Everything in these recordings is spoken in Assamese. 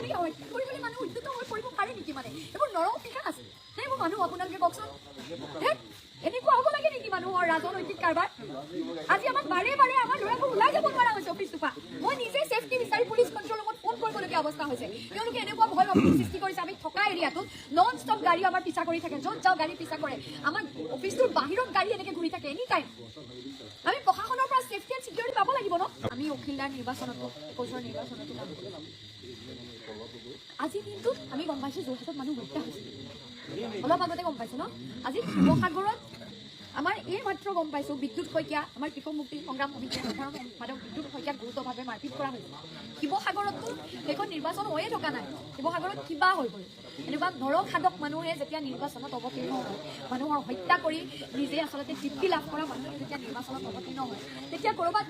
এনেকৈ হত্যা কৰিবলৈ মানুহ উদ্যত হৈ পৰিব পাৰে নেকি? মানে এইবোৰ নৰসিংহা আছে সেইবোৰ মানুহ আপোনালোকে কওকচোন। এনেকুৱা হ'ব লাগে নেকি মানুহৰ ৰাজনৈতিক কাৰবাৰ? আজি আমাক বাৰে বাৰে আমাৰ ল'ৰাবোৰ ওলাই যাব নোৱাৰা হৈছে অফিচটোৰ পৰা। মই নিজে ছেফটি বিচাৰি পুলিচ কণ্ট্ৰল ৰুমত ফোন কৰিবলগীয়া অৱস্থা হৈছে। তেওঁলোকে এনেকুৱা ভয় ভাবুকি সৃষ্টি কৰিছে। আমি থকা এৰিয়াটোত নন ষ্টপ গাড়ী আমাৰ পিছা কৰি থাকে, য'ত যাওঁ গাড়ী পিছা কৰে। আমাৰ অফিচটোৰ বাহিৰত গাড়ী এনেকৈ ঘূৰি থাকে এনি টাইম। আমি প্ৰশাসনৰ পৰা ছেফটি এণ্ড ছিকিউৰিটি পাব লাগিব ন? আমি অখিলদাৰ নিৰ্বাচনতো 21ৰ নিৰ্বাচনতো কাম কৰিম। আজি দিনটোত আমি গম পাইছোঁ যোৰহাটত মানুহ হত্যা হৈছে। অলপ আগতে গম পাইছোঁ ন? আজি শিৱসাগৰত আমাৰ এই মাত্ৰ গম পাইছোঁ বিদ্যুৎ শইকীয়া, আমাৰ কৃষক মুক্তি সংগ্ৰাম সমিতিৰ সাধাৰণ সম্পাদক বিদ্যুৎ শইকীয়াক গুৰুতৰভাৱে মাৰপিট কৰা হৈছে। শিৱসাগৰততো সেইখন নিৰ্বাচন হৈয়ে থকা নাই, শিৱসাগৰত কিবা হৈ গ'ল। এনেকুৱা নৰসাধক মানুহে যেতিয়া নিৰ্বাচনত অৱতীৰ্ণ হয়, মানুহৰ হত্যা কৰি নিজে আচলতে তৃপ্তি লাভ কৰা মানুহে যেতিয়া নিৰ্বাচনত অৱতীৰ্ণ হয়, তেতিয়া ক'ৰবাত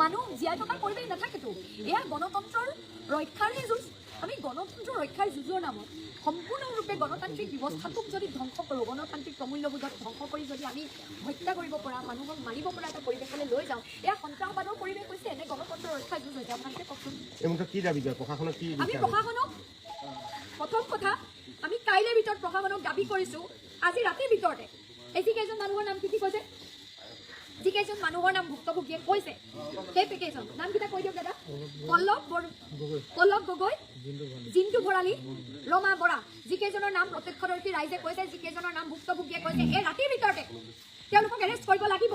মানুহ জীয়াই থকাৰ পৰিৱেশ নাথাকেতো। এয়া গণতন্ত্ৰৰ ৰক্ষাৰহে যুঁজ। আমি গণতন্ত্ৰ ৰক্ষাৰ যুঁজৰ নামত সম্পূৰ্ণৰূপে গণতান্ত্ৰিক ব্যৱস্থাটোক যদি ধ্বংস কৰোঁ, গণতান্ত্ৰিক প্ৰমূল্যবোধক ধ্বংস কৰি যদি আমি হত্যা কৰিব পৰা, মানুহক মাৰিব পৰা এটা পৰিৱেশলৈ লৈ যাওঁ, এয়া সন্ত্ৰাসবাদৰ পৰিৱেশ হৈছে নে গণতন্ত্ৰ ৰক্ষাৰ যুঁজ হৈছে? আপোনালোকে কওকচোন। কি দাবী কৰে প্ৰশাসনক? আমি প্ৰশাসনক প্ৰথম কথা আমি কাইলৈ ভিতৰত প্ৰশাসনক দাবী কৰিছোঁ, আজি ৰাতিৰ ভিতৰতে এই যিকেইজন মানুহৰ নাম কি কৈছে, যিকেইজন মানুহৰ নাম ভুক্তভোগীয়ে কৈছে সেই কেইজন নামকেইটা কৈ দিয়ক দাদা। পল্লৱ গগৈ, জিন্তু ভৰালী, ৰমা বৰা, যিকেইজনৰ নাম প্ৰত্যক্ষদৰ্শী ৰাইজে কৈছে, যিকেইজনৰ নাম ভুক্তভোগীয়ে কৈছে, এই ৰাতিৰ ভিতৰতে তেওঁলোকক এৰেষ্ট কৰিব লাগিব।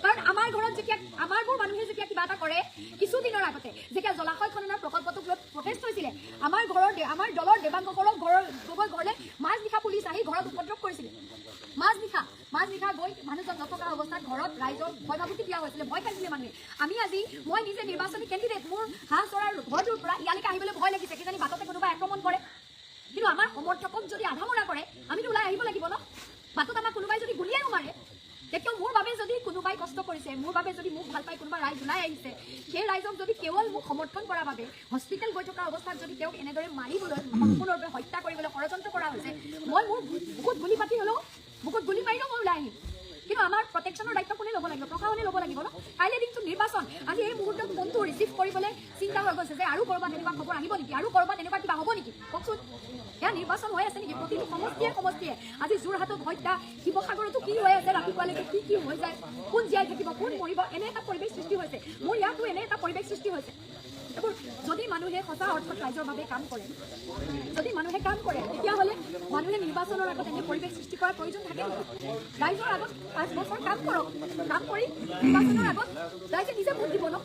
কাৰণ আমাৰ ঘৰত যেতিয়া আমাৰবোৰ মানুহে যেতিয়া কিবা এটা কৰে, কিছুদিনৰ আগতে যেতিয়া জলাশয় খননৰ প্ৰকল্পটোক লৈ প্ৰটেষ্ট হৈছিলে, আমাৰ দলৰ দেৱাংগকৰ গগৈ ঘৰলৈ মাজনিশা পুলিচ আহি ঘৰত উপদ্ৰৱ কৰিছিলে। মাজনিশা গৈ মানুহজন নথকা অৱস্থাত ঘৰত ৰাইজক ভয় ভাবুকি দিয়া হৈছিলে, ভয় খাইছিলে মানুহে। মই নিজে নিৰ্বাচনী কেণ্ডিডেট, মোৰ হাঁহ চৰাৰ ঘৰটোৰ পৰা ইয়ালৈকে আহিবলৈ ভয় লাগিছে, কিজানি বাটতে কোনোবাই আক্ৰমণ কৰে। কিন্তু আমাৰ সমৰ্থকক যদি আধামৰা কৰে, আমিতো ওলাই আহিব লাগিব ন? বাটত আমাক কোনোবাই যদি গুলিয়াইও মাৰে, তেতিয়াও মোৰ বাবে যদি কোনোবাই কষ্ট কৰিছে, মোৰ বাবে যদি মোক ভাল পাই কোনোবা ৰাইজ ওলাই আহিছে, সেই ৰাইজক যদি কেৱল মোক সমৰ্থন কৰাৰ বাবে হস্পিটেল গৈ থকা অৱস্থাত যদি তেওঁক এনেদৰে মাৰিবলৈ, সম্পূৰ্ণৰূপে হত্যা কৰিবলৈ ষড়যন্ত্ৰ কৰা হৈছে, মই মোৰ বুকুত গুলি পাতি হ'লেও, বুকুত গুলি মাৰিলেও মই ওলাই আহিম। কিন্তু আমাৰ প্ৰটেকশ্যনৰ দায়িত্ব কোনে ল'ব লাগিব? প্ৰশাসনে ল'ব লাগিব ন? কাইলৈ দিনটো নিৰ্বাচন। আজি এই মুহূৰ্তত ফোনটো ৰিচিভ কৰিবলৈ চিন্তা হৈ গৈছে যে আৰু ক'ৰবাত এনেকুৱা খবৰ আহিব নেকি, আৰু ক'ৰবাত এনেকুৱা কিবা হ'ব নেকি? কওকচোন, এয়া নিৰ্বাচন হৈ আছে নেকি? প্ৰতিটো সমষ্টিয়ে আজি যোৰহাটত হত্যা, শিৱসাগৰতো কি হৈ আছে, ৰাতিপুৱালৈকে কি হৈ যায়, কোন জীয়াই থাকিব, কোন মৰিব, এনে এটা পৰিৱেশ সৃষ্টি হৈছে। মোৰ ইয়াতো এনে এটা পৰিৱেশ সৃষ্টি হৈছে। এইবোৰ যদি মানুহে সঁচা অৰ্থত ৰাইজৰ বাবে কাম কৰে, তেতিয়াহ'লে মানুহে নিৰ্বাচনৰ আগত এনে পৰিৱেশ সৃষ্টি কৰাৰ প্ৰয়োজন থাকে নেকি? ৰাইজৰ আগত 5 বছৰ কাম কৰক, কাম কৰি নিৰ্বাচনৰ আগত ৰাইজে নিজে ভোট দিব ন?